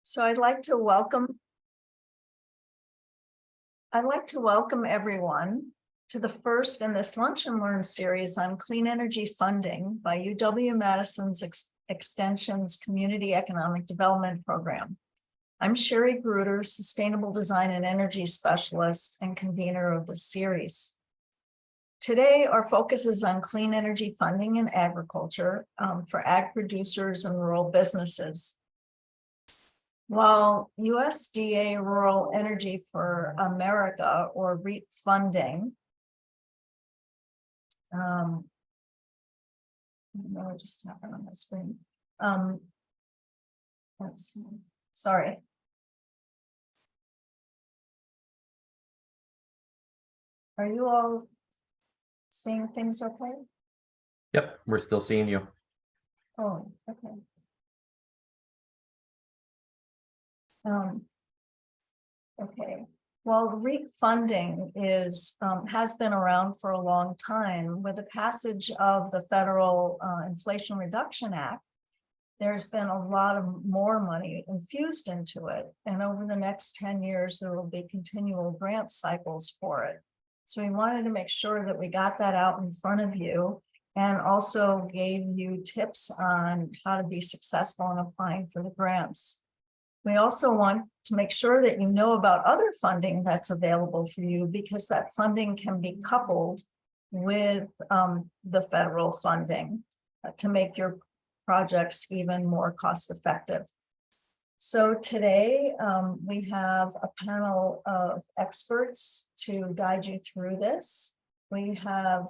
So I'd like to welcome everyone to the first in this Lunch and Learn series on clean energy funding by UW-Madison's Extension's Community Economic Development Program. I'm Sherry Gruder, Sustainable Design and Energy Specialist and convener of the series. Today, our focus is on clean energy funding in agriculture for ag producers and rural businesses. While USDA Rural Energy for America, or REAP funding, I just happened on my screen. Let's see. Sorry. Are you all seeing things okay? Yep, we're still seeing you. Oh, okay. Okay. Well, REAP funding has been around for a long time. With the passage of the Federal Inflation Reduction Act, there's been a lot of more money infused into it. And over the next 10 years, there will be continual grant cycles for it. So we wanted to make sure that we got that out in front of you and also gave you tips on how to be successful in applying for the grants. We also want to make sure that you know about other funding that's available for you, because that funding can be coupled with the federal funding to make your projects even more cost effective. So today we have a panel of experts to guide you through this. We have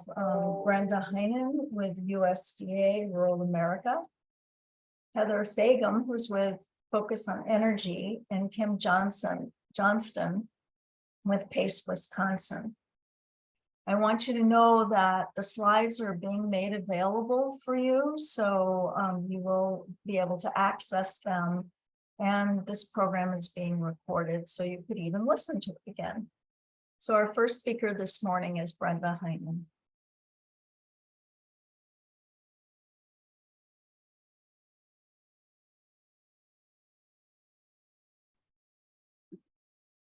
Brenda Heinen with USDA Rural America, Heather Fagum, who's with Focus on Energy, and Kim Johnston with PACE Wisconsin. I want you to know that the slides are being made available for you, so you will be able to access them, and this program is being recorded, so you could even listen to it again. So our first speaker this morning is Brenda Heinen.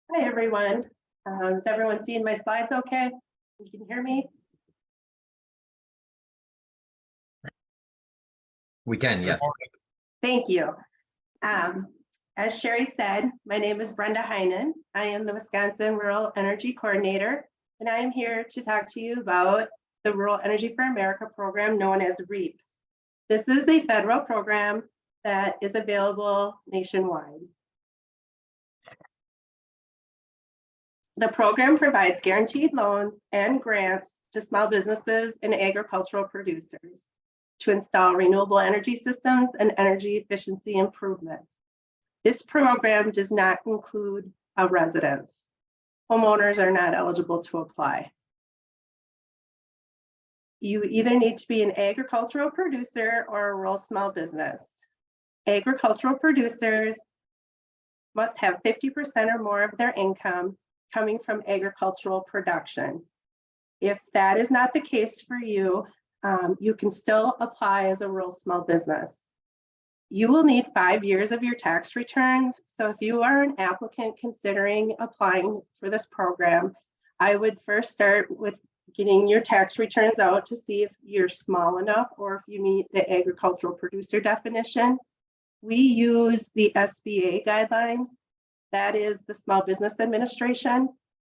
Hi, everyone. Is everyone seeing my slides okay? You can hear me? We can, yes. Thank you. As Sherry said, my name is Brenda Heinen. I am the Wisconsin Rural Energy Coordinator, and I am here to talk to you about the Rural Energy for America program known as REAP. This is a federal program that is available nationwide. The program provides guaranteed loans and grants to small businesses and agricultural producers to install renewable energy systems and energy efficiency improvements. This program does not include a residence. Homeowners are not eligible to apply. You either need to be an agricultural producer or a rural small business. Agricultural producers must have 50% or more of their income coming from agricultural production. If that is not the case for you, you can still apply as a rural small business. You will need 5 years of your tax returns. So if you are an applicant considering applying for this program, I would first start with getting your tax returns out to see if you're small enough or if you meet the agricultural producer definition. We use the SBA guidelines. That is the Small Business Administration,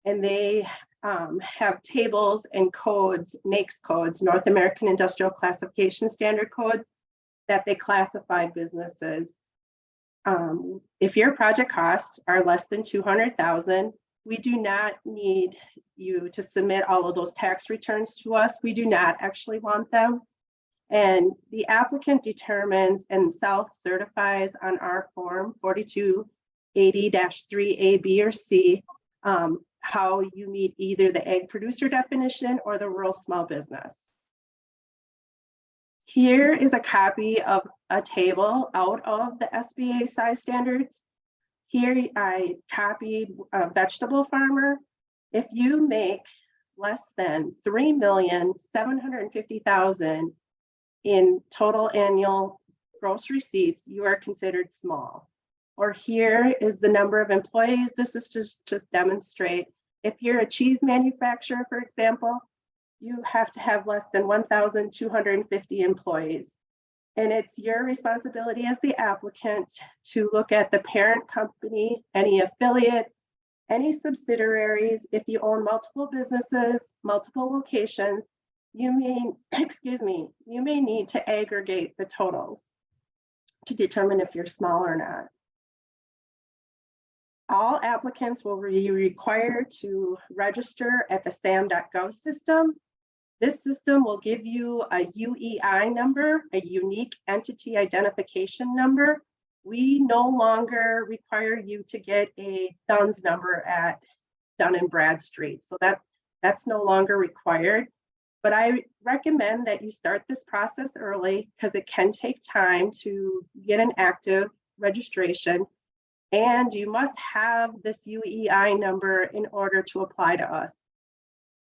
and they have tables and codes, NAICS codes, North American Industrial Classification Standard codes, that they classify businesses. If your project costs are less than $200,000, we do not need you to submit all of those tax returns to us. We do not actually want them. And the applicant determines and self-certifies on our form 4280-3A, B, or C, how you meet either the ag producer definition or the rural small business. Here is a copy of a table out of the SBA size standards. Here I copied a vegetable farmer. If you make less than $3,750,000 in total annual gross receipts, you are considered small. Or here is the number of employees. This is just demonstrate. If you're a cheese manufacturer, for example, you have to have less than 1,250 employees. And it's your responsibility as the applicant to look at the parent company, any affiliates, any subsidiaries. If you own multiple businesses, multiple locations, you may need to aggregate the totals to determine if you're small or not. All applicants will be required to register at the SAM.gov system. This system will give you a UEI number, a unique entity identification number. We no longer require you to get a DUNS number at Dun and Bradstreet. So that's no longer required. But I recommend that you start this process early because it can take time to get an active registration. And you must have this UEI number in order to apply to us.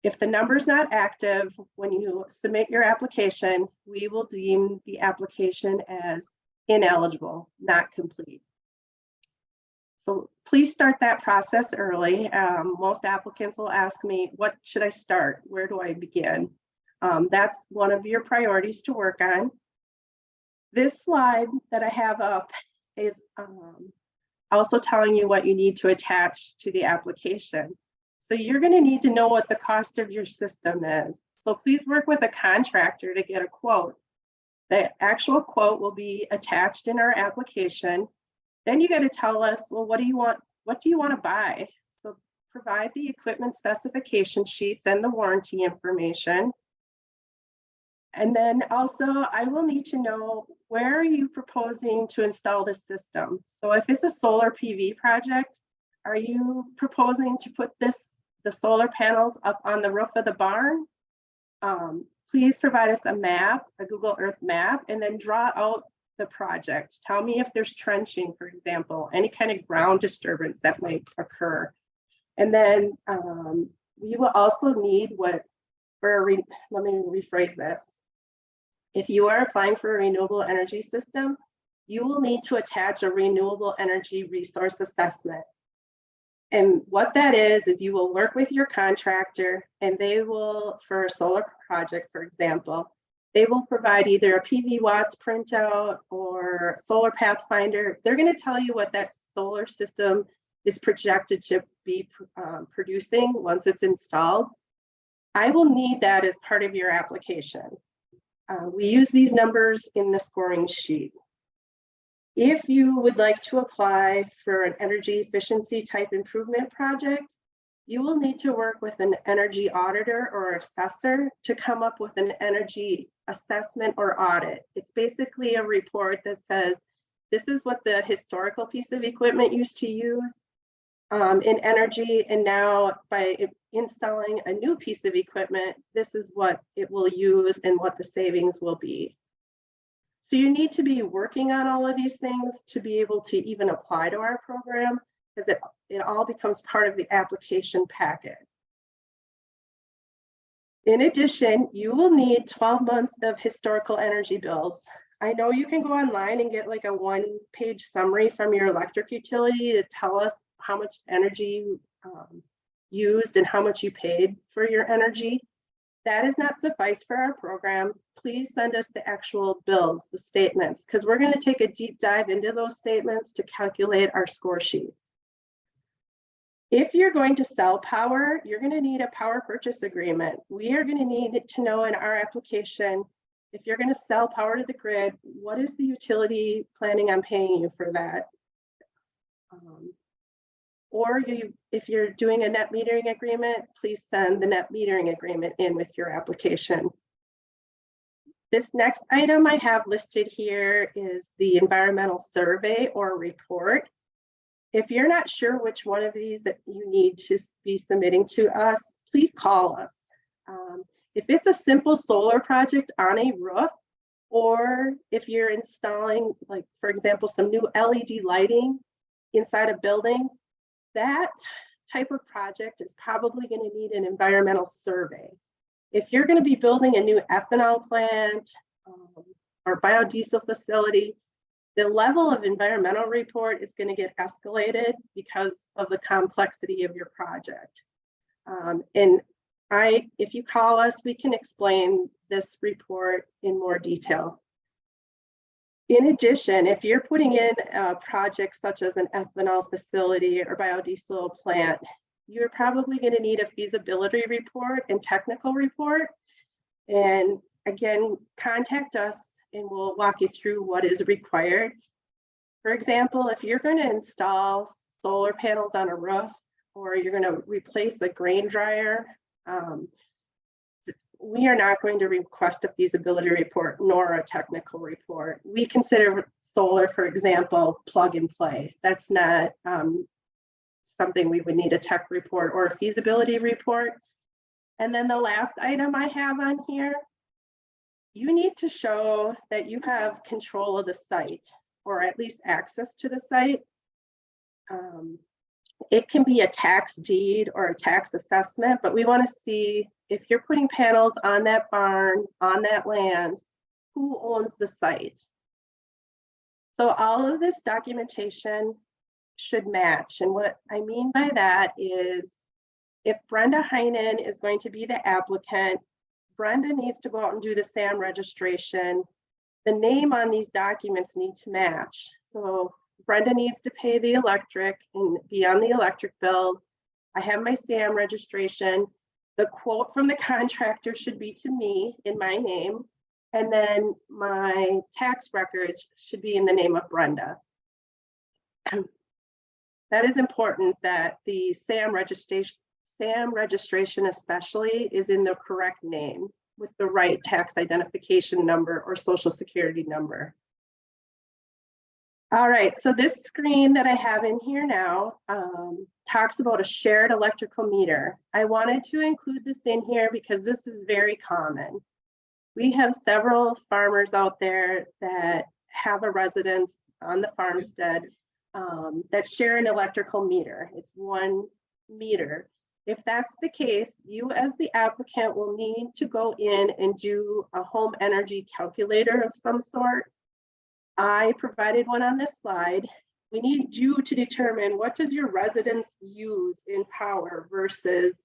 If the number is not active, when you submit your application, we will deem the application as ineligible, not complete. So please start that process early. Most applicants will ask me, what should I start? Where do I begin? That's one of your priorities to work on. This slide that I have up is also telling you what you need to attach to the application. So you're going to need to know what the cost of your system is. So please work with a contractor to get a quote. The actual quote will be attached in our application. Then you got to tell us, well, what do you want to buy? So provide the equipment specification sheets and the warranty information. And then also I will need to know, where are you proposing to install this system? So if it's a solar PV project, are you proposing to put the solar panels up on the roof of the barn? Please provide us a map, a Google Earth map, and then draw out the project. Tell me if there's trenching, for example, any kind of ground disturbance that might occur. And then we will also need let me rephrase this. If you are applying for a renewable energy system, you will need to attach a renewable energy resource assessment. And what that is you will work with your contractor and they will, for a solar project, for example, they will provide either a PV watts printout or solar pathfinder. They're going to tell you what that solar system is projected to be producing once it's installed. I will need that as part of your application. We use these numbers in the scoring sheet. If you would like to apply for an energy efficiency type improvement project, you will need to work with an energy auditor or assessor to come up with an energy assessment or audit. It's basically a report that says, this is what the historical piece of equipment used to use in energy, and now by installing a new piece of equipment, this is what it will use and what the savings will be. So you need to be working on all of these things to be able to even apply to our program, because it all becomes part of the application packet. In addition, you will need 12 months of historical energy bills. I know you can go online and get like a one-page summary from your electric utility to tell us how much energy you used and how much you paid for your energy. That is not suffice for our program. Please send us the actual bills, the statements, because we're going to take a deep dive into those statements to calculate our score sheets. If you're going to sell power, you're going to need a power purchase agreement. We are going to need to know in our application, if you're going to sell power to the grid, what is the utility planning on paying you for that? Or if you're doing a net metering agreement, please send the net metering agreement in with your application. This next item I have listed here is the environmental survey or report. If you're not sure which one of these that you need to be submitting to us, please call us. If it's a simple solar project on a roof, or if you're installing, like, for example, some new LED lighting inside a building, that type of project is probably going to need an environmental survey. If you're going to be building a new ethanol plant or biodiesel facility, The level of environmental report is going to get escalated because of the complexity of your project. If you call us, we can explain this report in more detail. In addition, if you're putting in a project such as an ethanol facility or biodiesel plant, you're probably going to need a feasibility report and technical report. And again, contact us and we'll walk you through what is required. For example, if you're going to install solar panels on a roof, or you're going to replace a grain dryer, we are not going to request a feasibility report nor a technical report. We consider solar, for example, plug and play. That's not something we would need a tech report or a feasibility report. And then the last item I have on here, you need to show that you have control of the site, or at least access to the site. It can be a tax deed or a tax assessment, but we want to see if you're putting panels on that barn, on that land, who owns the site. So all of this documentation should match. And what I mean by that is, if Brenda Heinen is going to be the applicant, Brenda needs to go out and do the SAM registration. The name on these documents need to match. So Brenda needs to pay the electric and be on the electric bills. I have my SAM registration. The quote from the contractor should be to me in my name. And then my tax records should be in the name of Brenda. That is important, that the SAM registration especially is in the correct name with the right tax identification number or social security number. All right, so this screen that I have in here now talks about a shared electrical meter. I wanted to include this in here because this is very common. We have several farmers out there that have a residence on the farmstead that share an electrical meter. It's one meter. If that's the case, you as the applicant will need to go in and do a home energy calculator of some sort. I provided one on this slide. We need you to determine what does your residence use in power versus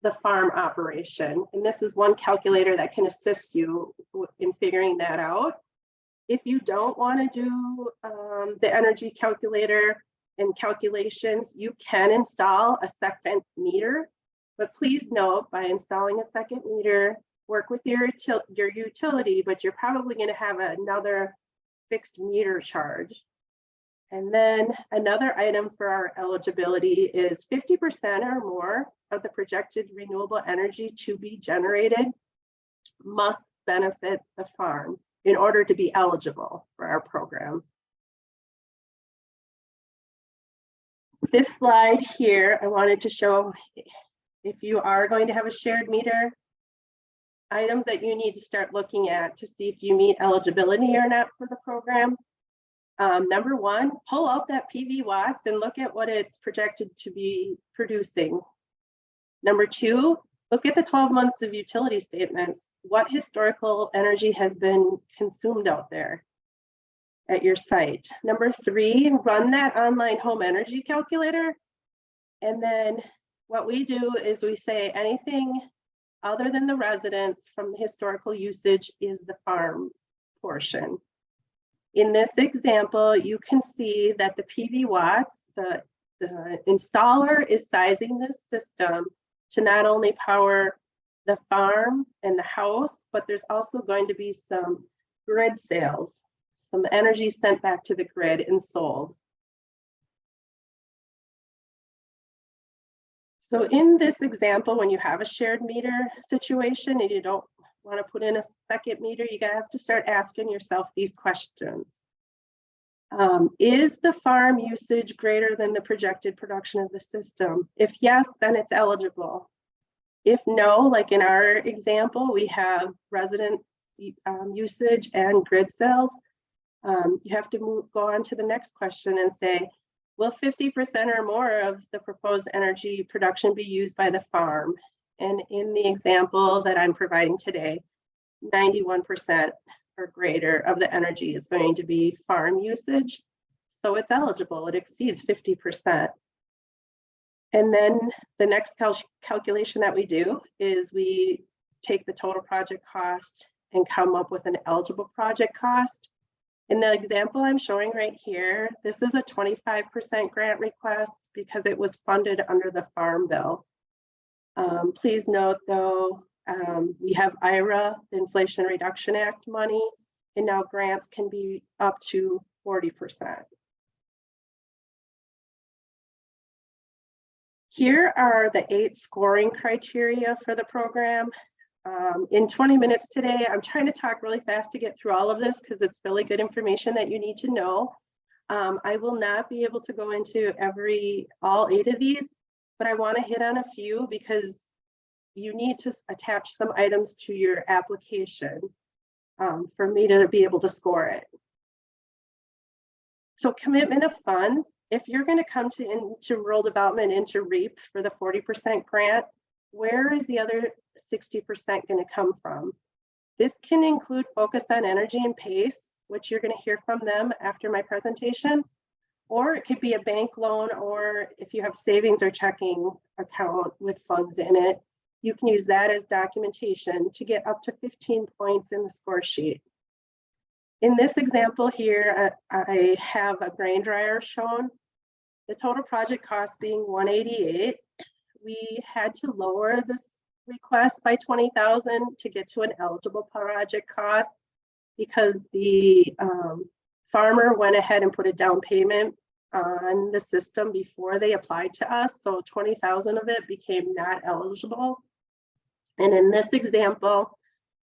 the farm operation. And this is one calculator that can assist you in figuring that out. If you don't want to do the energy calculator and calculations, you can install a second meter. But please note, by installing a second meter, work with your utility, but you're probably going to have another fixed meter charge. And then another item for our eligibility is 50% or more of the projected renewable energy to be generated must benefit the farm in order to be eligible for our program. This slide here, I wanted to show, if you are going to have a shared meter, items that you need to start looking at to see if you meet eligibility or not for the program. Number one, pull out that PV watts and look at what it's projected to be producing. Number two, look at the 12 months of utility statements. What historical energy has been consumed out there at your site? Number three, run that online home energy calculator. And then what we do is we say anything other than the residence from the historical usage is the farm's portion. In this example, you can see that the PV watts, the installer is sizing this system to not only power the farm and the house, but there's also going to be some grid sales, some energy sent back to the grid and sold. So in this example, when you have a shared meter situation and you don't want to put in a second meter, you're going to have to start asking yourself these questions. Is the farm usage greater than the projected production of the system? If yes, then it's eligible. If no, like in our example, we have resident usage and grid sales, you have to go on to the next question and say, will 50% or more of the proposed energy production be used by the farm? And in the example that I'm providing today, 91% or greater of the energy is going to be farm usage. So it's eligible, it exceeds 50%. And then the next calculation that we do is we take the total project cost and come up with an eligible project cost. In the example I'm showing right here, this is a 25% grant request because it was funded under the Farm Bill. Please note though, we have IRA, the Inflation Reduction Act money, and now grants can be up to 40%. Here are the 8 scoring criteria for the program. In 20 minutes today, I'm trying to talk really fast to get through all of this because it's really good information that you need to know. I will not be able to go into all 8 of these, but I want to hit on a few because you need to attach some items to your application for me to be able to score it. So commitment of funds, if you're going to come into rural development into REAP for the 40% grant, where is the other 60% going to come from? This can include focus on energy and PACE, which you're going to hear from them after my presentation, or it could be a bank loan, or if you have savings or checking account with funds in it, you can use that as documentation to get up to 15 points in the score sheet. In this example here, I have a grain dryer shown. The total project cost being $188. We had to lower this request by $20,000 to get to an eligible project cost because the farmer went ahead and put a down payment on the system before they applied to us. So 20,000 of it became not eligible. And in this example,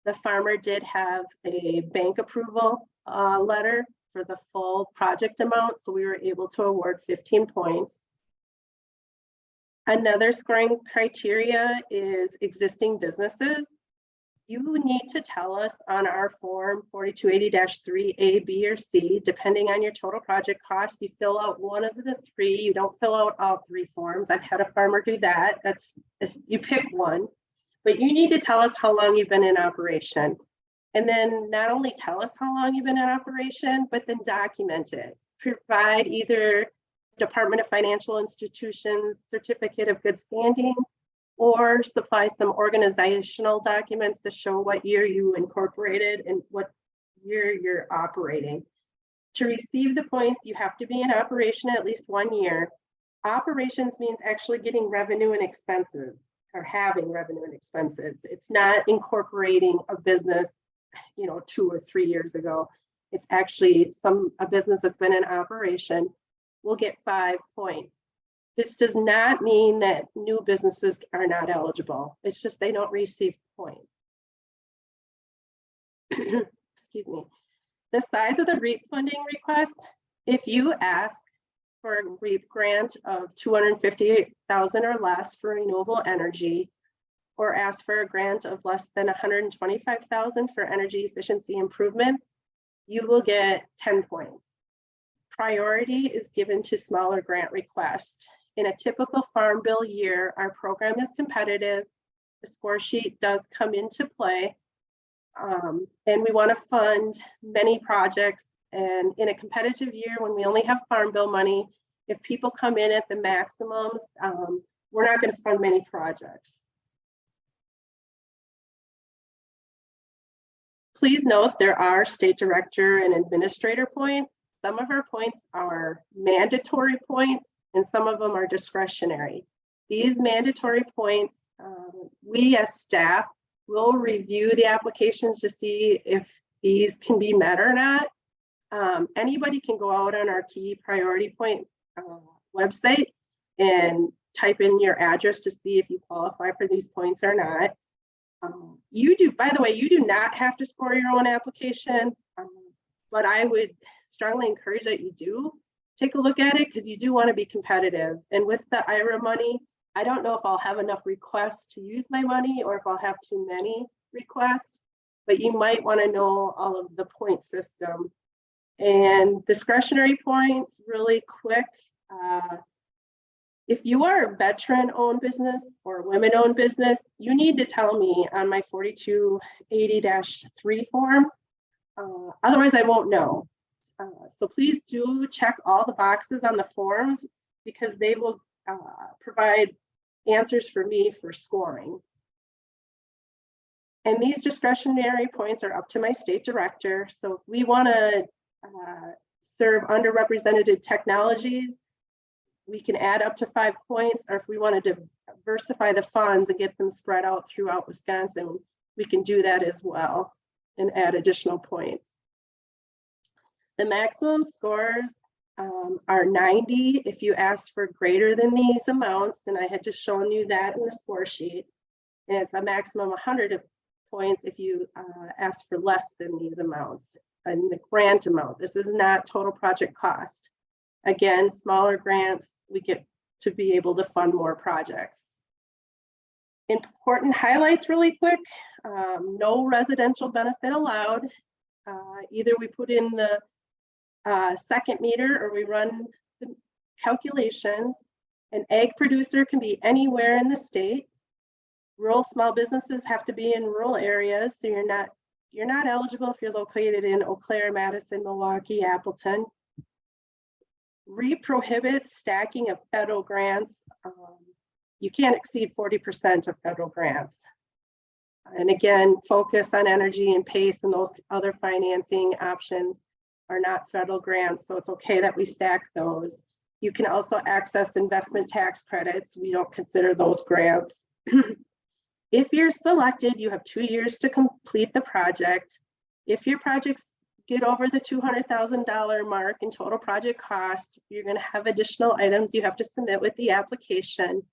the farmer did have a bank approval letter for the full project amount. So we were able to award 15 points. Another scoring criteria is existing businesses. You need to tell us on our form 4280-3A, B, or C, depending on your total project cost. You fill out one of the 3. You don't fill out all 3 forms. I've had a farmer do that. You pick one, but you need to tell us how long you've been in operation. And then not only tell us how long you've been in operation, but then document it. Provide either Department of Financial Institutions certificate of good standing, or supply some organizational documents to show what year you incorporated and what year you're operating. To receive the points, you have to be in operation at least 1 year. Operations means actually getting revenue and expenses, or having revenue and expenses. It's not incorporating a business, 2 or 3 years ago. It's actually a business that's been in operation will get 5 points. This does not mean that new businesses are not eligible. It's just they don't receive points. Excuse me. The size of the REAP funding request, if you ask for a REAP grant of $258,000 or less for renewable energy, or ask for a grant of less than $125,000 for energy efficiency improvements, you will get 10 points. Priority is given to smaller grant requests. In a typical Farm Bill year, our program is competitive. The score sheet does come into play. And we want to fund many projects. And in a competitive year, when we only have Farm Bill money, if people come in at the maximums, we're not going to fund many projects. Please note there are state director and administrator points. Some of our points are mandatory points and some of them are discretionary. These mandatory points, we as staff will review the applications to see if these can be met or not. Anybody can go out on our key priority point website and type in your address to see if you qualify for these points or not. By the way, you do not have to score your own application, but I would strongly encourage that you do take a look at it because you do want to be competitive. And with the IRA money, I don't know if I'll have enough requests to use my money or if I'll have too many requests, but you might want to know all of the point system. And discretionary points, really quick. If you are a veteran-owned business or women-owned business, you need to tell me on my 4280-3 forms Otherwise, I won't know. So please do check all the boxes on the forms because they will provide answers for me for scoring. And these discretionary points are up to my state director. So if we want to serve underrepresented technologies, we can add up to 5 points, or if we wanted to diversify the funds and get them spread out throughout Wisconsin, we can do that as well and add additional points. The maximum scores are 90 if you ask for greater than these amounts, and I had just shown you that in the score sheet. And it's a maximum 100 points if you ask for less than these amounts. And the grant amount, this is not total project cost. Again, smaller grants, we get to be able to fund more projects. Important highlights really quick, no residential benefit allowed. Either we put in the second meter or we run the calculations. An egg producer can be anywhere in the state. Rural small businesses have to be in rural areas, so you're not eligible if you're located in Eau Claire, Madison, Milwaukee, Appleton. Prohibits stacking of federal grants. You can't exceed 40% of federal grants. And again, focus on energy and PACE and those other financing options are not federal grants, so it's okay that we stack those. You can also access investment tax credits. We don't consider those grants. If you're selected, you have 2 years to complete the project. If your projects get over the $200,000 mark in total project cost, you're going to have additional items you have to submit with the application.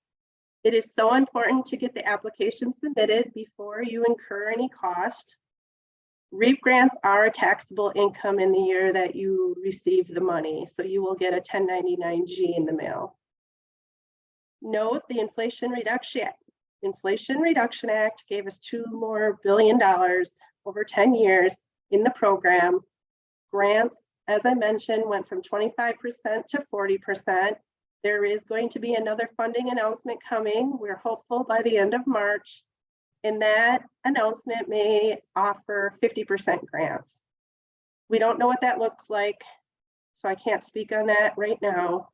It is so important to get the application submitted before you incur any cost. REAP grants are a taxable income in the year that you receive the money, so you will get a 1099-G in the mail. Note the Inflation Reduction Act gave us $2 more billion over 10 years in the program. Grants, as I mentioned, went from 25% to 40%. There is going to be another funding announcement coming. We're hopeful by the end of March, and that announcement may offer 50% grants. We don't know what that looks like, so I can't speak on that right now.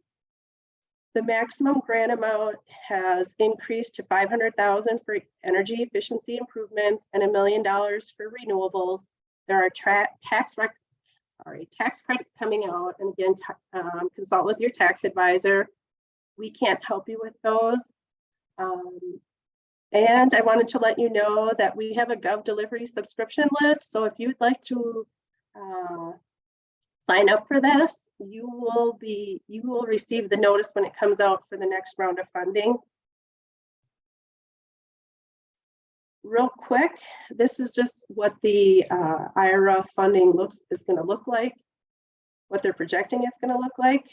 The maximum grant amount has increased to $500,000 for energy efficiency improvements and $1 million for renewables. There are tax credits coming out, and again, consult with your tax advisor. We can't help you with those. And I wanted to let you know that we have a Gov Delivery subscription list. So if you'd like to sign up for this, you will receive the notice when it comes out for the next round of funding. Real quick, this is just what the IRA funding is going to look like, what they're projecting it's going to look like.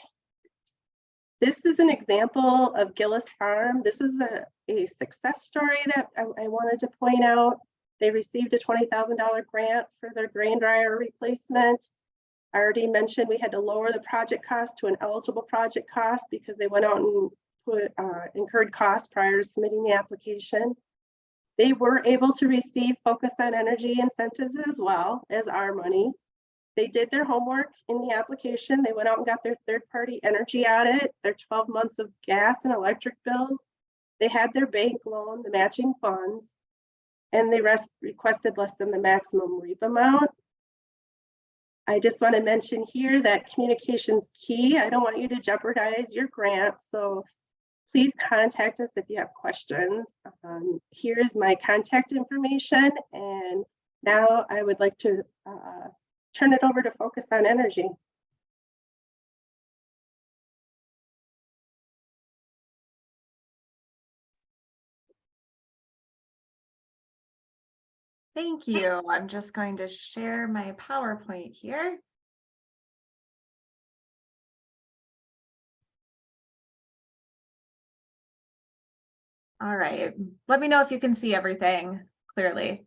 This is an example of Gillis Farm. This is a success story that I wanted to point out. They received a $20,000 grant for their grain dryer replacement. I already mentioned we had to lower the project cost to an eligible project cost because they went out and incurred costs prior to submitting the application. They were able to receive Focus on Energy incentives as well as our money. They did their homework in the application. They went out and got their third-party energy audit, their 12 months of gas and electric bills. They had their bank loan, the matching funds, and they requested less than the maximum REAP amount. I just want to mention here that communication's key. I don't want you to jeopardize your grant, so please contact us if you have questions. Here's my contact information, and now I would like to turn it over to Focus on Energy. Thank you. I'm just going to share my PowerPoint here. All right, let me know if you can see everything clearly.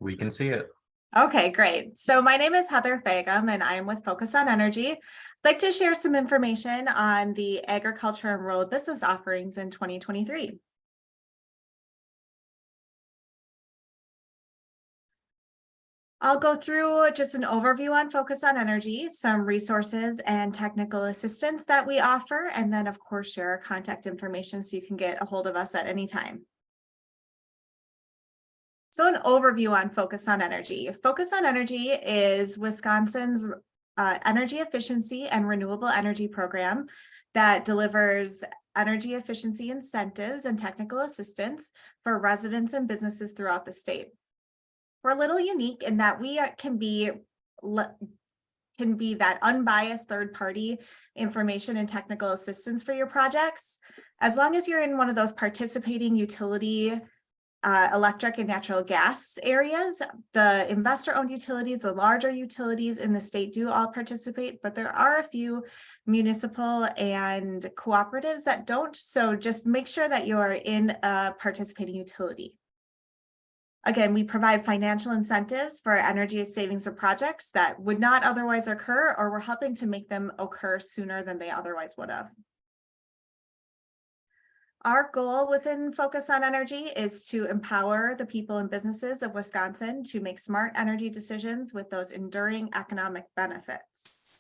We can see it. Okay, great. So my name is Heather Fagum and I am with Focus on Energy. I'd like to share some information on the agriculture and rural business offerings in 2023. I'll go through just an overview on Focus on Energy, some resources and technical assistance that we offer, and then of course share our contact information so you can get a hold of us at any time. So an overview on Focus on Energy. Focus on Energy is Wisconsin's energy efficiency and renewable energy program that delivers energy efficiency incentives and technical assistance for residents and businesses throughout the state. We're a little unique in that we can be that unbiased third-party information and technical assistance for your projects. As long as you're in one of those participating utility, electric and natural gas areas, the investor-owned utilities, the larger utilities in the state do all participate, but there are a few municipal and cooperatives that don't. So just make sure that you are in a participating utility. Again, we provide financial incentives for energy savings of projects that would not otherwise occur, or we're helping to make them occur sooner than they otherwise would have. Our goal within Focus on Energy is to empower the people and businesses of Wisconsin to make smart energy decisions with those enduring economic benefits.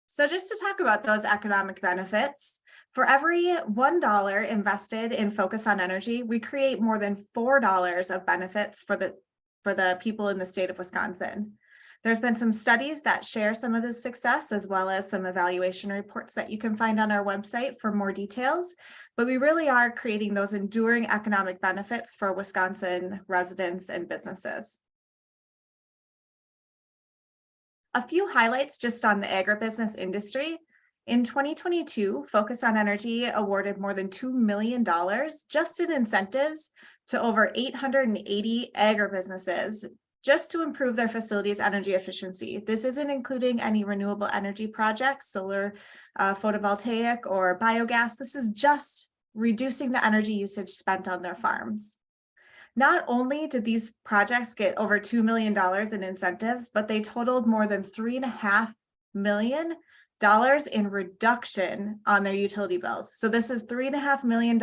So just to talk about those economic benefits, for every $1 invested in Focus on Energy, we create more than $4 of benefits for the people in the state of Wisconsin. There's been some studies that share some of this success, as well as some evaluation reports that you can find on our website for more details. But we really are creating those enduring economic benefits for Wisconsin residents and businesses. A few highlights just on the agribusiness industry. In 2022, Focus on Energy awarded more than $2 million just in incentives to over 880 agribusinesses just to improve their facilities' energy efficiency. This isn't including any renewable energy projects, solar, photovoltaic, or biogas. This is just reducing the energy usage spent on their farms. Not only did these projects get over $2 million in incentives, but they totaled more than $3.5 million in reduction on their utility bills. So this is $3.5 million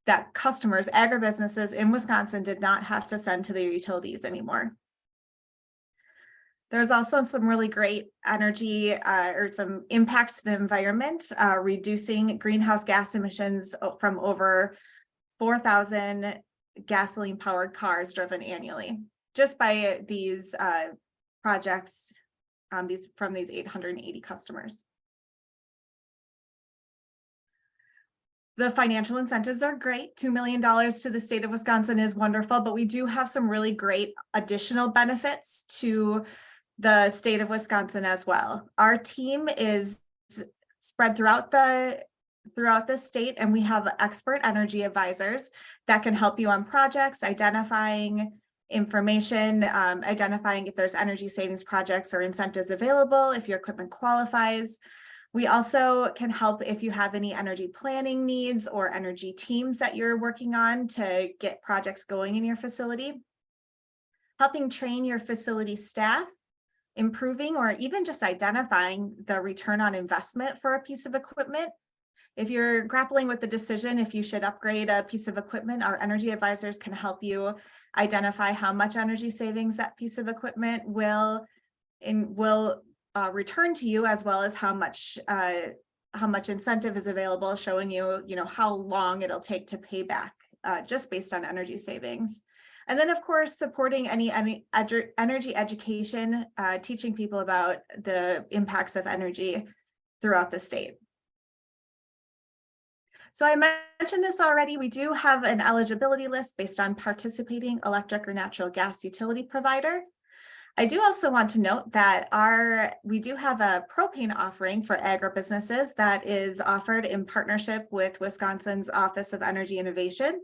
that customers, agribusinesses in Wisconsin, did not have to send to their utilities anymore. There's also some really great energy or some impacts to the environment, reducing greenhouse gas emissions from over 4,000 gasoline powered cars driven annually, just by these projects from these 880 customers. The financial incentives are great. $2 million to the state of Wisconsin is wonderful, but we do have some really great additional benefits to the state of Wisconsin as well. Our team is spread throughout the state, and we have expert energy advisors that can help you on projects, identifying information, identifying if there's energy savings projects or incentives available, if your equipment qualifies. We also can help if you have any energy planning needs or energy teams that you're working on to get projects going in your facility. Helping train your facility staff, improving or even just identifying the return on investment for a piece of equipment. If you're grappling with the decision if you should upgrade a piece of equipment, our energy advisors can help you identify how much energy savings that piece of equipment will return to you, as well as how much incentive is available, showing you, how long it'll take to pay back just based on energy savings. And then, of course, supporting any energy education, teaching people about the impacts of energy throughout the state. So I mentioned this already. We do have an eligibility list based on participating electric or natural gas utility provider. I do also want to note that we do have a propane offering for agribusinesses that is offered in partnership with Wisconsin's Office of Energy Innovation.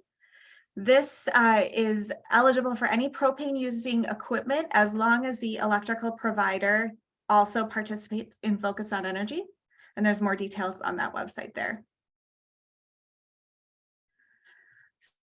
This is eligible for any propane using equipment as long as the electrical provider also participates in Focus on Energy. And there's more details on that website there.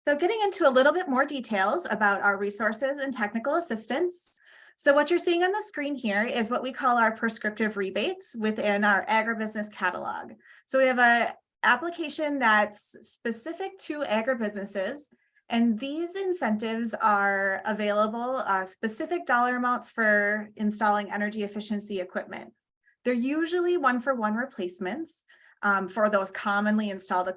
So getting into a little bit more details about our resources and technical assistance. So what you're seeing on the screen here is what we call our prescriptive rebates within our agribusiness catalog. So we have an application that's specific to agribusinesses And these incentives are available, specific dollar amounts for installing energy efficiency equipment. They're usually one-for-one replacements for those commonly installed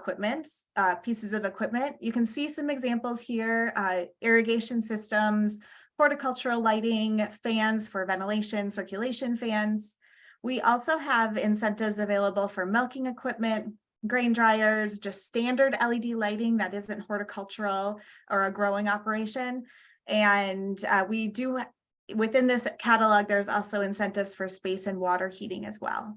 pieces of equipment. You can see some examples here, irrigation systems, horticultural lighting, fans for ventilation, circulation fans. We also have incentives available for milking equipment, grain dryers, just standard LED lighting that isn't horticultural or a growing operation. And we do, within this catalog, there's also incentives for space and water heating as well.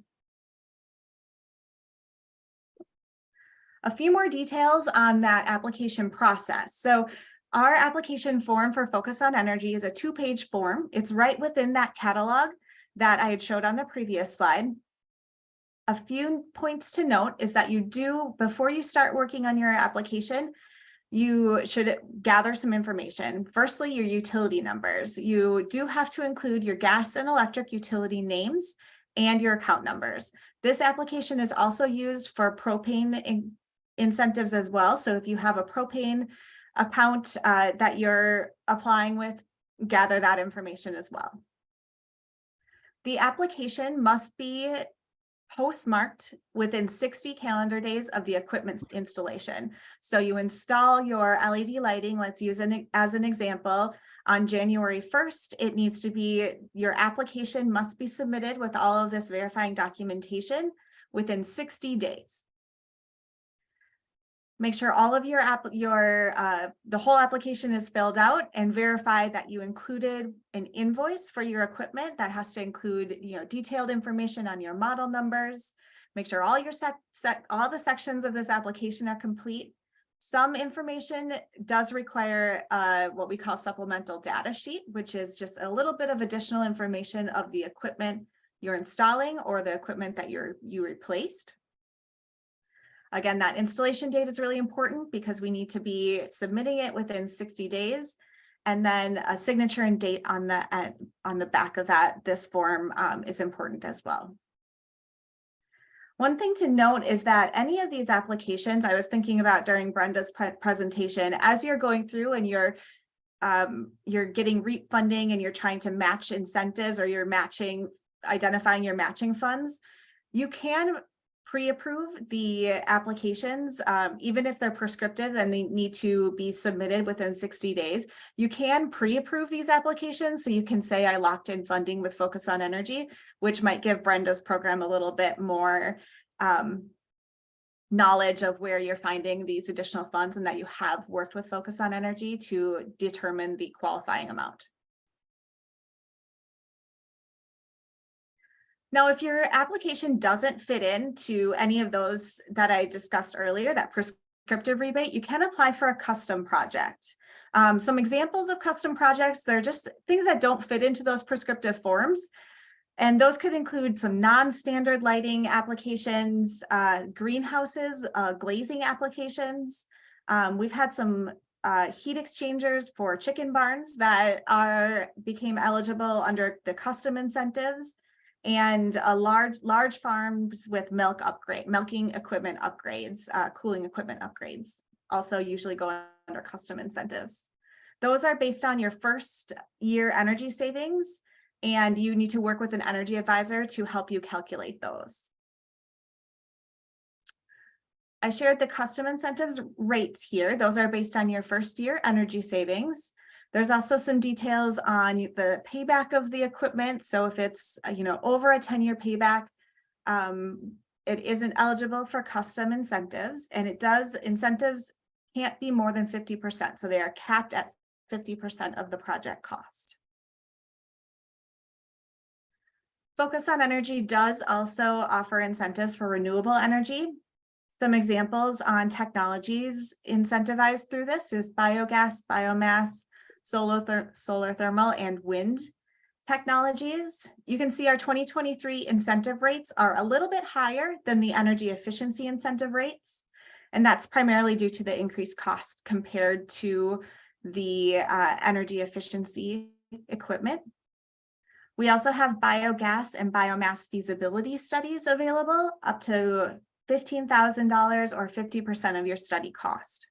A few more details on that application process. So our application form for Focus on Energy is a 2-page form. It's right within that catalog that I had showed on the previous slide. A few points to note is that before you start working on your application, you should gather some information. Firstly, your utility numbers. You do have to include your gas and electric utility names and your account numbers. This application is also used for propane incentives as well. So if you have a propane account that you're applying with, gather that information as well. The application must be postmarked within 60 calendar days of the equipment's installation. So you install your LED lighting, let's use it as an example, on January 1st, it needs to be, your application must be submitted with all of this verifying documentation within 60 days. Make sure all of the whole application is filled out, and verify that you included an invoice for your equipment that has to include, detailed information on your model numbers. Make sure all your all the sections of this application are complete. Some information does require what we call supplemental data sheet, which is just a little bit of additional information of the equipment you're installing or the equipment that you replaced. Again, that installation date is really important because we need to be submitting it within 60 days. And then a signature and date on the back of this form is important as well. One thing to note is that any of these applications, I was thinking about during Brenda's presentation, as you're going through and you're getting REAP funding and you're trying to match incentives, or you're identifying your matching funds, you can pre-approve the applications, even if they're prescriptive and they need to be submitted within 60 days. You can pre-approve these applications, so you can say, I locked in funding with Focus on Energy, which might give Brenda's program a little bit more knowledge of where you're finding these additional funds and that you have worked with Focus on Energy to determine the qualifying amount. Now, if your application doesn't fit into any of those that I discussed earlier, that prescriptive rebate, you can apply for a custom project. Some examples of custom projects, they're just things that don't fit into those prescriptive forms. And those could include some non-standard lighting applications, greenhouses, glazing applications. We've had some heat exchangers for chicken barns that became eligible under the custom incentives, and large farms with milking equipment upgrades, cooling equipment upgrades, also usually go under custom incentives. Those are based on your first year energy savings, and you need to work with an energy advisor to help you calculate those. I shared the custom incentives rates here. Those are based on your first year energy savings. There's also some details on the payback of the equipment. So if it's over a 10-year payback, it isn't eligible for custom incentives, and incentives can't be more than 50%. So they are capped at 50% of the project cost. Focus on Energy does also offer incentives for renewable energy. Some examples on technologies incentivized through this is biogas, biomass, solar thermal, and wind technologies. You can see our 2023 incentive rates are a little bit higher than the energy efficiency incentive rates, and that's primarily due to the increased cost compared to the energy efficiency equipment. We also have biogas and biomass feasibility studies available up to $15,000 or 50% of your study cost.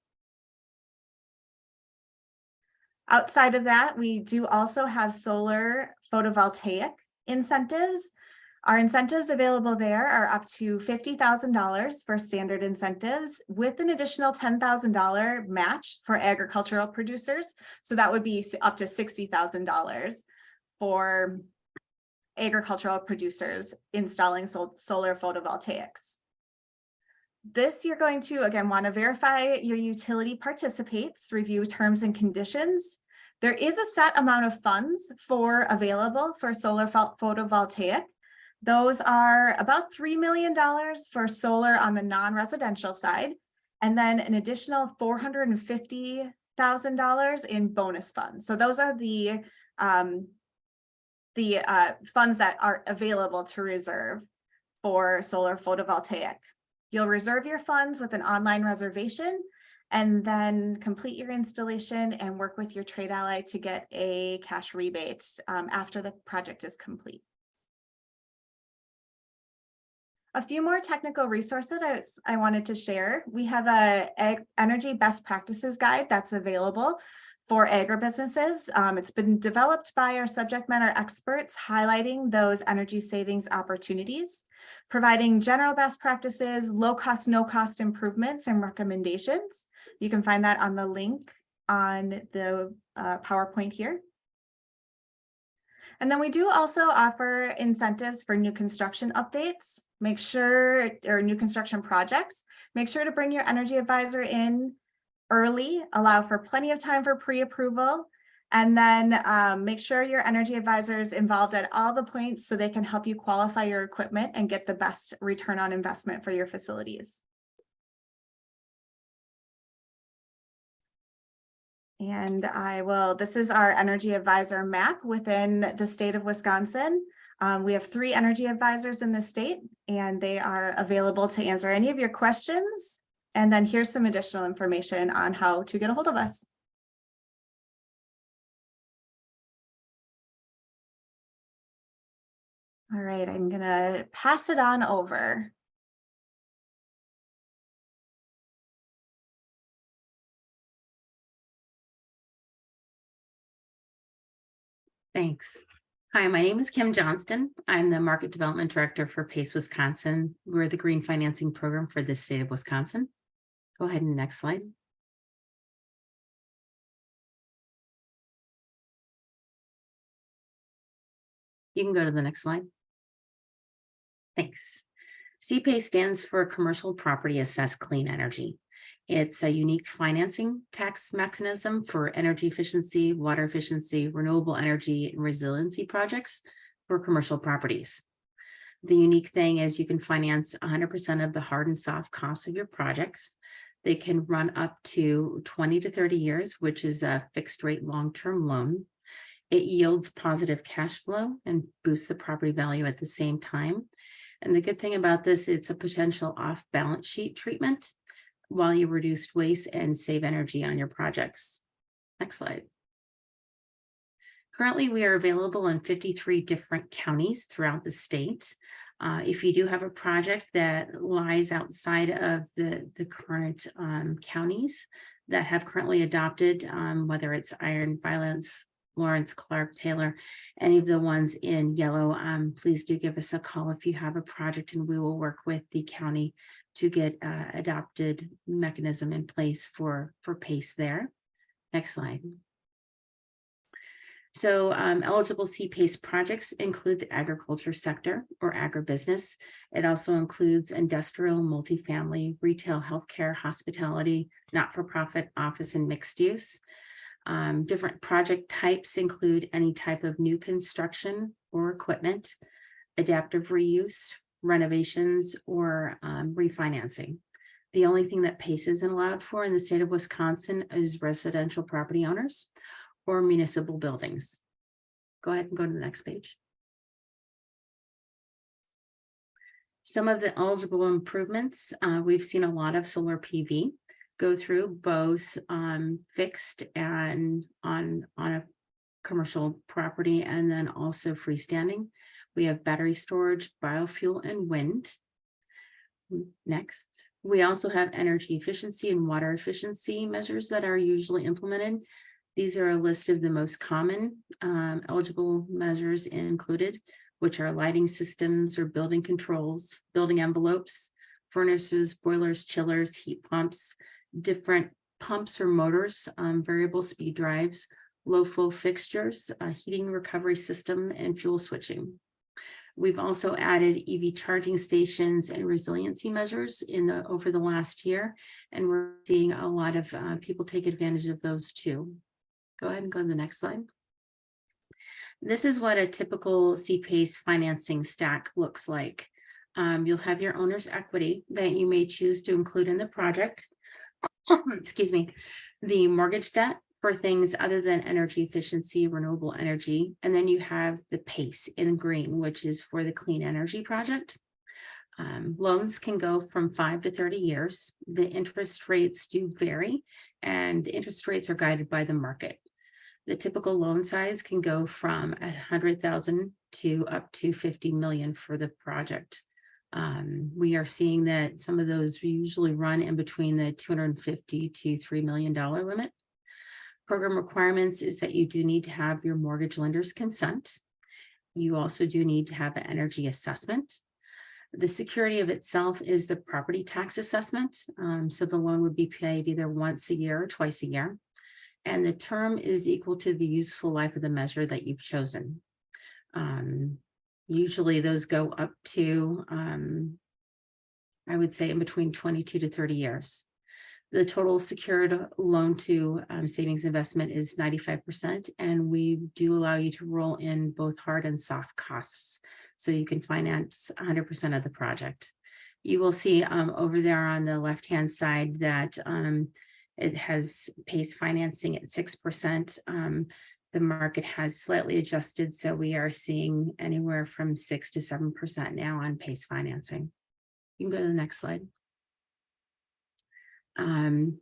Outside of that, we do also have solar photovoltaic incentives. Our incentives available there are up to $50,000 for standard incentives with an additional $10,000 match for agricultural producers. So that would be up to $60,000 for agricultural producers installing solar photovoltaics. This, you're going to, again, want to verify your utility participates, review terms and conditions. There is a set amount of funds available for solar photovoltaic. Those are about $3 million for solar on the non-residential side, and then an additional $450,000 in bonus funds. So those are the funds that are available to reserve for solar photovoltaic. You'll reserve your funds with an online reservation and then complete your installation and work with your trade ally to get a cash rebate after the project is complete. A few more technical resources I wanted to share. We have a energy best practices guide that's available for agribusinesses. It's been developed by our subject matter experts, highlighting those energy savings opportunities, providing general best practices, low cost, no cost improvements and recommendations. You can find that on the link on the PowerPoint here. And then we do also offer incentives for new construction updates. Make sure, or new construction projects, make sure to bring your energy advisor in early, allow for plenty of time for pre-approval, and then make sure your energy advisor is involved at all the points so they can help you qualify your equipment and get the best return on investment for your facilities. And this is our energy advisor map within the state of Wisconsin. We have 3 energy advisors in the state, and they are available to answer any of your questions. And then here's some additional information on how to get a hold of us. All right, I'm gonna pass it on over. Thanks. Hi, my name is Kim Johnston. I'm the Market Development Director for PACE Wisconsin. We're the green financing program for the state of Wisconsin. Go ahead and next slide. You can go to the next slide. Thanks. CPACE stands for Commercial Property Assessed Clean Energy. It's a unique financing tax mechanism for energy efficiency, water efficiency, renewable energy, and resiliency projects for commercial properties. The unique thing is you can finance 100% of the hard and soft costs of your projects. They can run up to 20 to 30 years, which is a fixed rate long-term loan. It yields positive cash flow and boosts the property value at the same time. And the good thing about this, it's a potential off-balance sheet treatment while you reduce waste and save energy on your projects. Next slide. Currently, we are available in 53 different counties throughout the state. If you do have a project that lies outside of the current counties that have currently adopted, whether it's Iron, Violence, Lawrence, Clark, Taylor, any of the ones in yellow, please do give us a call if you have a project, and we will work with the county to get adopted mechanism in place for PACE there. Next slide. So eligible CPACE projects include the agriculture sector or agribusiness. It also includes industrial, multifamily, retail, healthcare, hospitality, not-for-profit, office, and mixed use. Different project types include any type of new construction or equipment, adaptive reuse, renovations, or refinancing. The only thing that PACE isn't allowed for in the state of Wisconsin is residential property owners or municipal buildings. Go ahead and go to the next page. Some of the eligible improvements, we've seen a lot of solar PV go through both fixed and on a commercial property, and then also freestanding. We have battery storage, biofuel, and wind. Next, we also have energy efficiency and water efficiency measures that are usually implemented. These are a list of the most common eligible measures included, which are lighting systems or building controls, building envelopes, furnaces, boilers, chillers, heat pumps, different pumps or motors, variable speed drives, low flow fixtures, heating recovery system, and fuel switching. We've also added EV charging stations and resiliency measures over the last year, and we're seeing a lot of people take advantage of those too. Go ahead and go to the next slide. This is what a typical CPACE financing stack looks like. You'll have your owner's equity that you may choose to include in the project. Excuse me, the mortgage debt for things other than energy efficiency, renewable energy. And then you have the PACE in green, which is for the clean energy project. Loans can go from 5 to 30 years. The interest rates do vary, and the interest rates are guided by the market. The typical loan size can go from 100,000 to up to 50 million for the project. We are seeing that some of those usually run in between the $250,000 to $3 million limit. Program requirements is that you do need to have your mortgage lender's consent. You also do need to have an energy assessment. The security of itself is the property tax assessment. So the loan would be paid either once a year or twice a year. And the term is equal to the useful life of the measure that you've chosen. Usually those go up to, I would say, in between 22 to 30 years. The total secured loan to savings investment is 95%, and we do allow you to roll in both hard and soft costs, so you can finance 100% of the project. You will see over there on the left-hand side that it has PACE financing at 6%. The market has slightly adjusted, so we are seeing anywhere from 6 to 7% now on PACE financing. You can go to the next slide.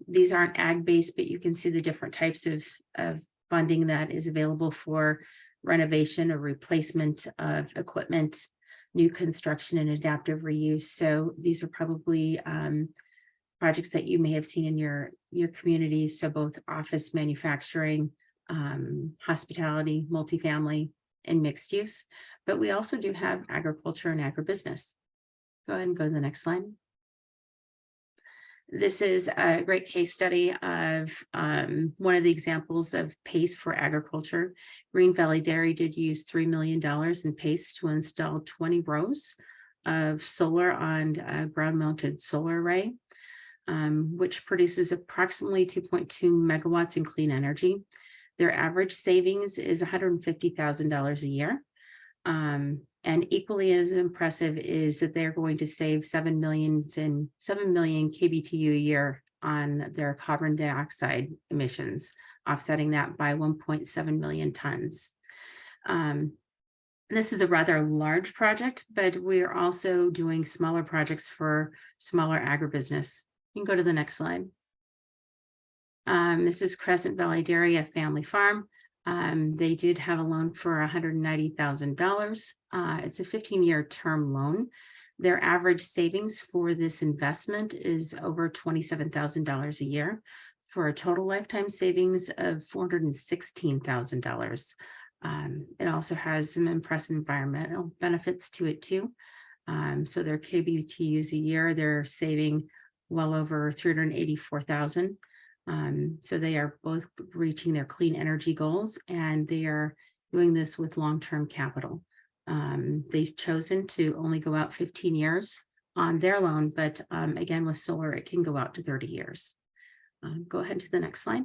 These aren't ag-based, but you can see the different types of funding that is available for renovation or replacement of equipment, new construction, and adaptive reuse. So these are probably projects that you may have seen in your communities. So both office, manufacturing, hospitality, multifamily, and mixed use. But we also do have agriculture and agribusiness. Go ahead and go to the next slide. This is a great case study of one of the examples of PACE for agriculture. Green Valley Dairy did use $3 million in PACE to install 20 rows of solar on a ground-mounted solar array, which produces approximately 2.2 megawatts in clean energy. Their average savings is $150,000 a year. And equally as impressive is that they're going to save 7 million kBTU a year on their carbon dioxide emissions, offsetting that by 1.7 million tons. This is a rather large project, but we are also doing smaller projects for smaller agribusiness. You can go to the next slide. This is Crescent Valley Dairy, a family farm. They did have a loan for $190,000. It's a 15-year term loan. Their average savings for this investment is over $27,000 a year, for a total lifetime savings of $416,000. It also has some impressive environmental benefits to it too. So their KBTUs a year, they're saving well over 384,000. So they are both reaching their clean energy goals, and they are doing this with long-term capital. They've chosen to only go out 15 years on their loan, but again, with solar, it can go out to 30 years. Go ahead to the next slide.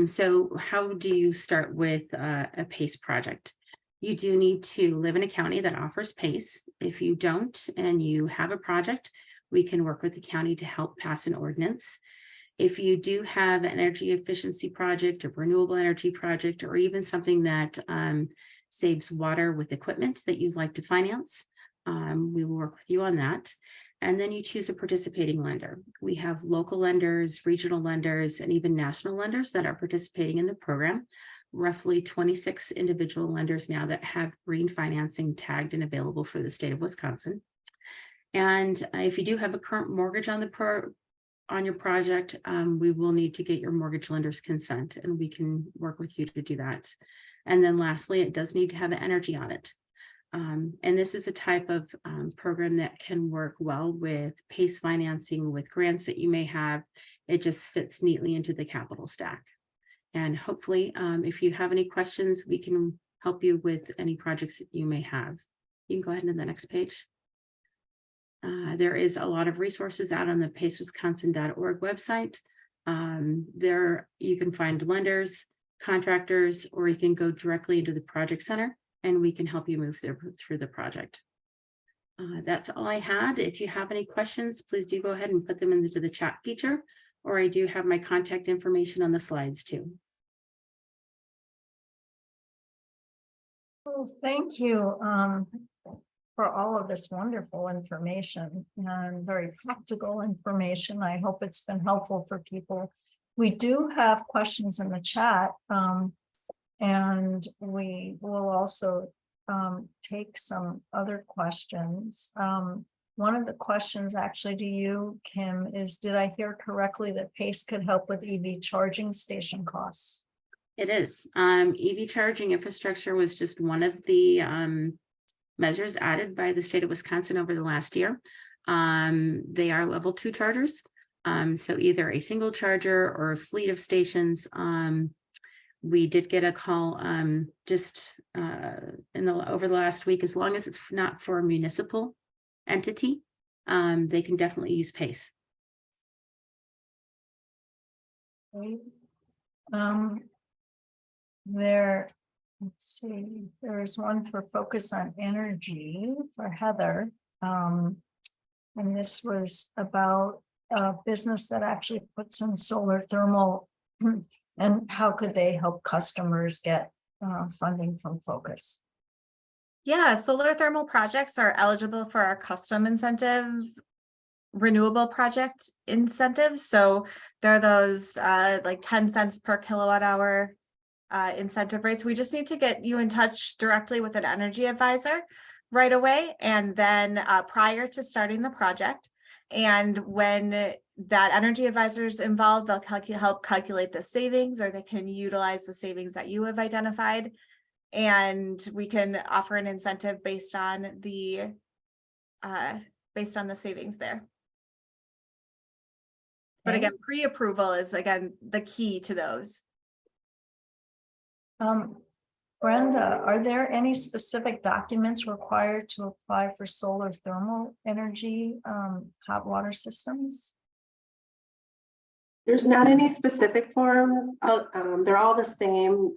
So how do you start with a PACE project? You do need to live in a county that offers PACE. If you don't, and you have a project, we can work with the county to help pass an ordinance. If you do have an energy efficiency project, a renewable energy project, or even something that saves water with equipment that you'd like to finance, we will work with you on that. And then you choose a participating lender. We have local lenders, regional lenders, and even national lenders that are participating in the program. Roughly 26 individual lenders now that have green financing tagged and available for the state of Wisconsin. And if you do have a current mortgage on the on your project, we will need to get your mortgage lender's consent, and we can work with you to do that. And then lastly, it does need to have an energy audit. And this is a type of program that can work well with PACE financing, with grants that you may have. It just fits neatly into the capital stack. And hopefully, if you have any questions, we can help you with any projects that you may have. You can go ahead to the next page. There is a lot of resources out on the pacewisconsin.org website. There you can find lenders, contractors, or you can go directly into the project center and we can help you move through the project. That's all I had. If you have any questions, please do go ahead and put them into the chat feature, or I do have my contact information on the slides too. Well, thank you for all of this wonderful information and very practical information. I hope it's been helpful for people. We do have questions in the chat, and we will also take some other questions. One of the questions actually to you, Kim, is did I hear correctly that PACE could help with EV charging station costs? It is. EV charging infrastructure was just one of the measures added by the state of Wisconsin over the last year. They are level 2 chargers. So either a single charger or a fleet of stations. We did get a call just over the last week. As long as it's not for a municipal entity, they can definitely use PACE. Right. Let's see, there's one for focus on energy for Heather. And this was about a business that actually puts in solar thermal and how could they help customers get funding from Focus? Yeah, solar thermal projects are eligible for our custom incentive renewable project incentives. So they're those like 10 cents per kilowatt hour incentive rates. We just need to get you in touch directly with an energy advisor right away, and then prior to starting the project. And when that energy advisor is involved, they'll help calculate the savings, or they can utilize the savings that you have identified. And we can offer an incentive based on the savings there. But Okay. again, pre-approval is again the key to those. Brenda, are there any specific documents required to apply for solar thermal energy hot water systems? There's not any specific forms. They're all the same,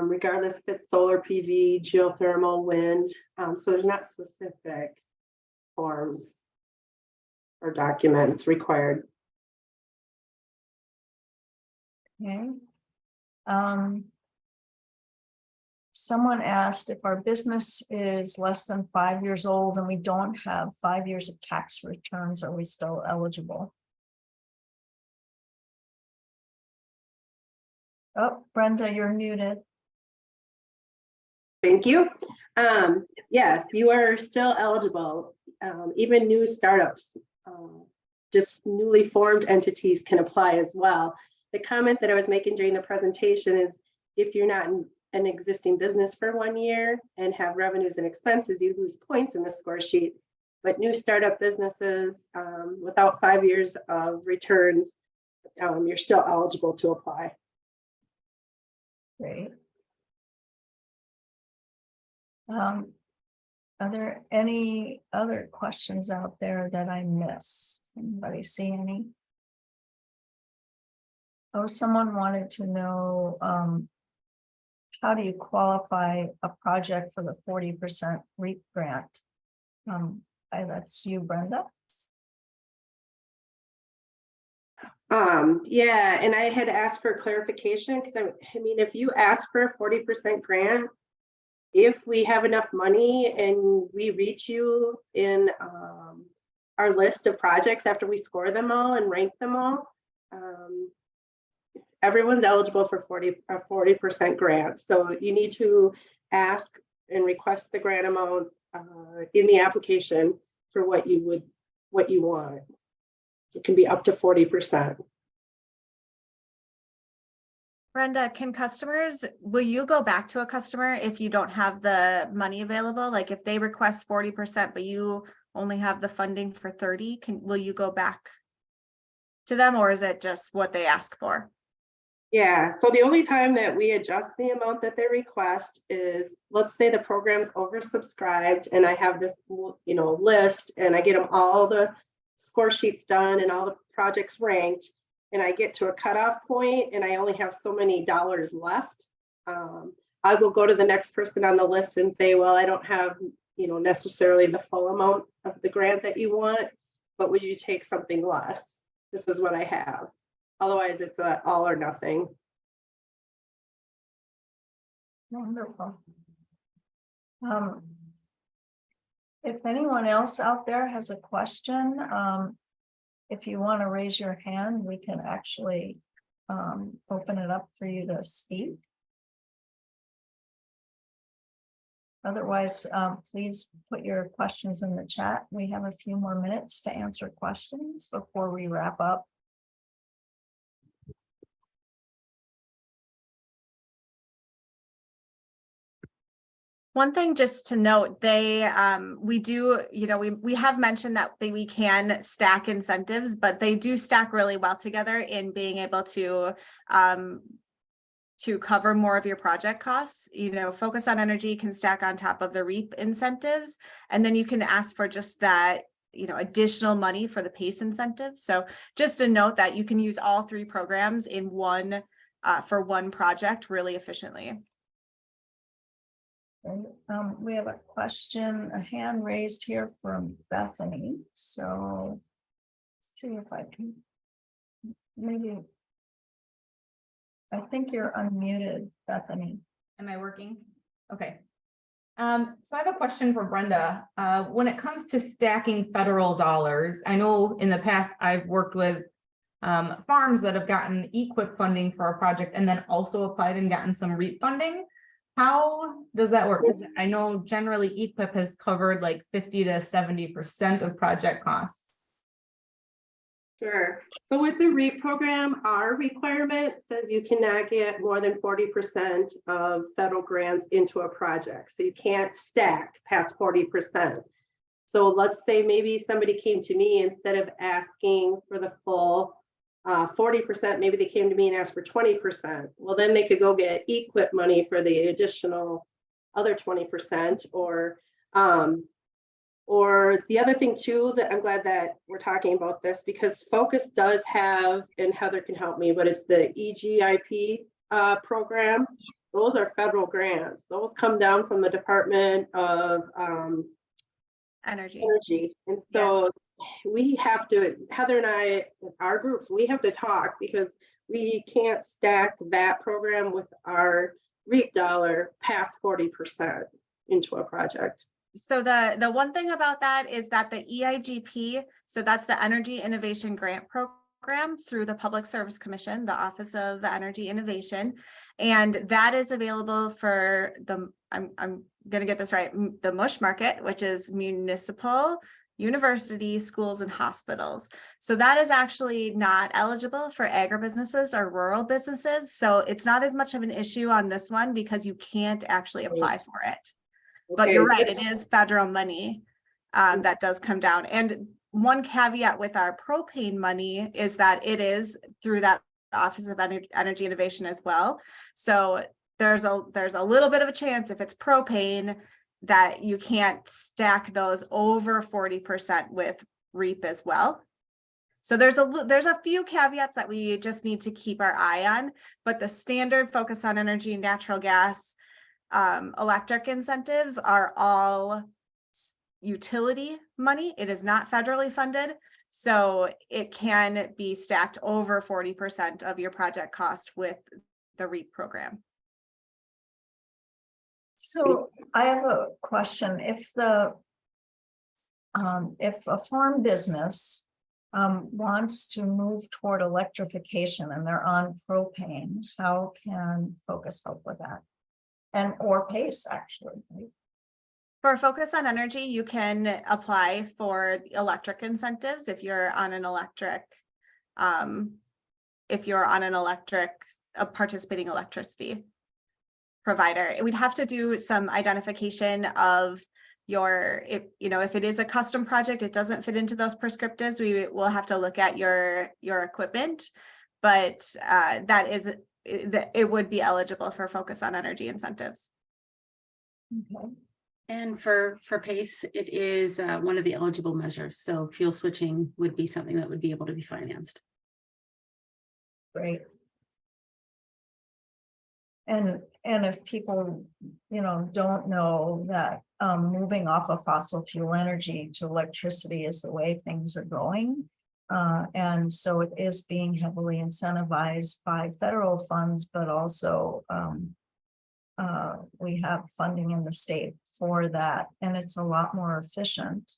regardless if it's solar PV, geothermal, wind. So there's not specific forms or documents required. Okay. Someone asked if our business is less than 5 years old and we don't have 5 years of tax returns, are we still eligible? Oh, Brenda, you're muted. Thank you. Yes, you are still eligible. Even new startups, just newly formed entities can apply as well. The comment that I was making during the presentation is if you're not in an existing business for 1 year and have revenues and expenses, you lose points in the score sheet. But new startup businesses without 5 years of returns, you're still eligible to apply. Great. Are there any other questions out there that I missed? Anybody see any? Oh, someone wanted to know how do you qualify a project for the 40% REAP grant? That's you, Brenda. Yeah, and I had asked for clarification because I mean, if you ask for a 40% grant, if we have enough money and we reach you in our list of projects after we score them all and rank them all, everyone's eligible for 40% grants. So you need to ask and request the grant amount in the application for what you want. It can be up to 40%. Brenda, will you go back to a customer if you don't have the money available? Like if they request 40%, but you only have the funding for 30, will you go back to them, or is it just what they ask for? Yeah, so the only time that we adjust the amount that they request is, let's say the program's oversubscribed and I have this, list, and I get them all the score sheets done and all the projects ranked, and I get to a cutoff point and I only have so many dollars left. I will go to the next person on the list and say, well, I don't have, necessarily the full amount of the grant that you want, but would you take something less? This is what I have. Otherwise, it's a all or nothing. Wonderful. If anyone else out there has a question, if you want to raise your hand, we can actually open it up for you to speak. Otherwise, please put your questions in the chat. We have a few more minutes to answer questions before we wrap up. One thing just to note, we do, we have mentioned that we can stack incentives, but they do stack really well together in being able to cover more of your project costs. Focus on Energy can stack on top of the REAP incentives, and then you can ask for just that, additional money for the PACE incentive. So just a note that you can use all three programs in one for one project really efficiently. We have a hand raised here from Bethany. So let's see if I can maybe. I think you're unmuted, Bethany. Am I working? Okay. So I have a question for Brenda. When it comes to stacking federal dollars, I know in the past I've worked with farms that have gotten EQIP funding for a project and then also applied and gotten some REAP funding. How does that work? I know generally EQIP has covered like 50 to 70% of project costs. Sure. So with the REAP program, our requirement says you cannot get more than 40% of federal grants into a project. So you can't stack past 40%. So let's say maybe somebody came to me, instead of asking for the full 40%, maybe they came to me and asked for 20%. Well, then they could go get EQIP money for the additional other 20%, or the other thing too, that I'm glad that we're talking about this, because Focus does have, and Heather can help me, but it's the EGIP program. Those are federal grants. Those come down from the Department of Energy. And so we have to, Heather and I, our groups, we have to talk, because we can't stack that program with our REAP dollar past 40% into a project. So the one thing about that is that the EIGP, so that's the Energy Innovation Grant Program through the Public Service Commission, the Office of Energy Innovation, and that is available for the, I'm going to get this right, the MUSH market, which is municipal, university, schools, and hospitals. So that is actually not eligible for agribusinesses or rural businesses. So it's not as much of an issue on this one because you can't actually apply for it. But you're right, it is federal money that does come down. And one caveat with our propane money is that it is through that Office of Energy Innovation as well. So there's a little bit of a chance, if it's propane, that you can't stack those over 40% with REAP as well. So there's a few caveats that we just need to keep our eye on, but the standard Focus on Energy, natural gas, electric incentives are all utility money. It is not federally funded, so it can be stacked over 40% of your project cost with the REAP program. So I have a question. If a farm business wants to move toward electrification and they're on propane, how can Focus help with that? Or PACE, actually, right? For Focus on Energy, you can apply for electric incentives if you're on an electric, a participating electricity provider. We'd have to do some identification of if it is a custom project, it doesn't fit into those prescriptives, we will have to look at your equipment, but it would be eligible for Focus on Energy incentives. Okay. And for PACE, it is one of the eligible measures. So fuel switching would be something that would be able to be financed. Great. And if people, don't know that moving off of fossil fuel energy to electricity is the way things are going. And so it is being heavily incentivized by federal funds, but also we have funding in the state for that, and it's a lot more efficient.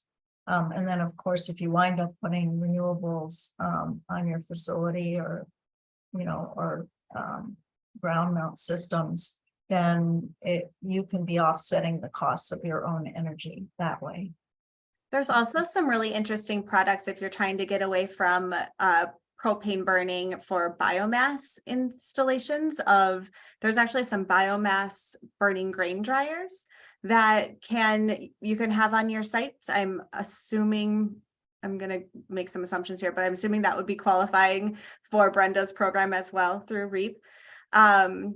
And then, of course, if you wind up putting renewables on your facility or ground mount systems, then you can be offsetting the costs of your own energy that way. There's also some really interesting products if you're trying to get away from propane burning for biomass installations. There's actually some biomass burning grain dryers that you can have on your sites. I'm going to make some assumptions here, but I'm assuming that would be qualifying for Brenda's program as well through REAP. And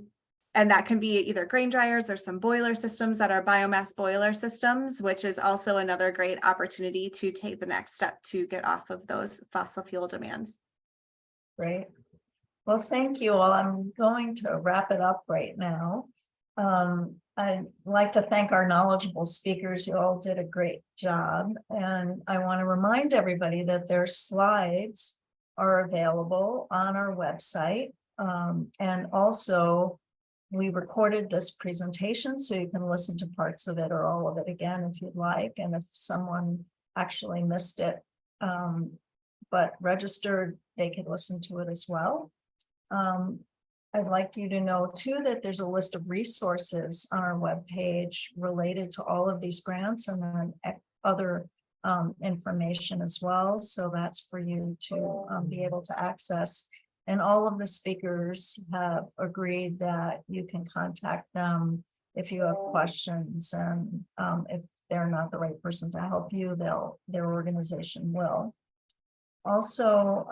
that can be either grain dryers or some boiler systems that are biomass boiler systems, which is also another great opportunity to take the next step to get off of those fossil fuel demands. Great. Well, thank you all. I'm going to wrap it up right now. I'd like to thank our knowledgeable speakers. You all did a great job. And I want to remind everybody that their slides are available on our website. And also, we recorded this presentation, so you can listen to parts of it or all of it again if you'd like. And if someone actually missed it, but registered, they could listen to it as well. I'd like you to know too that there's a list of resources on our webpage related to all of these grants and then other information as well. So that's for you to be able to access. And all of the speakers have agreed that you can contact them if you have questions, and if they're not the right person to help you, their organization will. Also,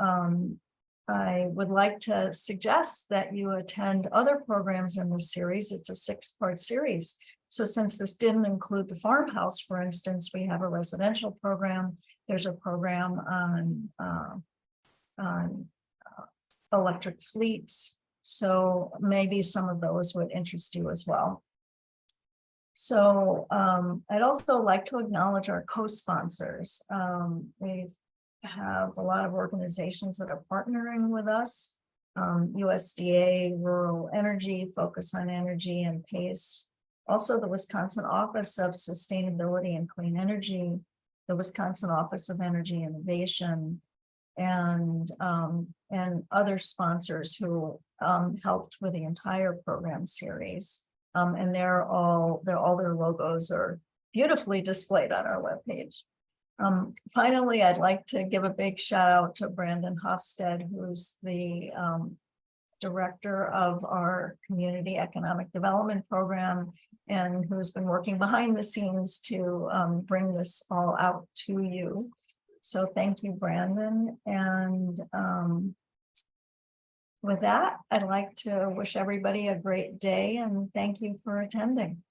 I would like to suggest that you attend other programs in this series. It's a 6-part series. So since this didn't include the farmhouse, for instance, we have a residential program. There's a program on electric fleets. So maybe some of those would interest you as well. So I'd also like to acknowledge our co-sponsors. We have a lot of organizations that are partnering with us. USDA, Rural Energy, Focus on Energy, and PACE. Also the Wisconsin Office of Sustainability and Clean Energy, the Wisconsin Office of Energy Innovation, and other sponsors who helped with the entire program series. And all their logos are beautifully displayed on our webpage. Finally, I'd like to give a big shout out to Brandon Hofstede, who's the director of our Community Economic Development Program and who's been working behind the scenes to bring this all out to you. So thank you, Brandon. And with that, I'd like to wish everybody a great day and thank you for attending.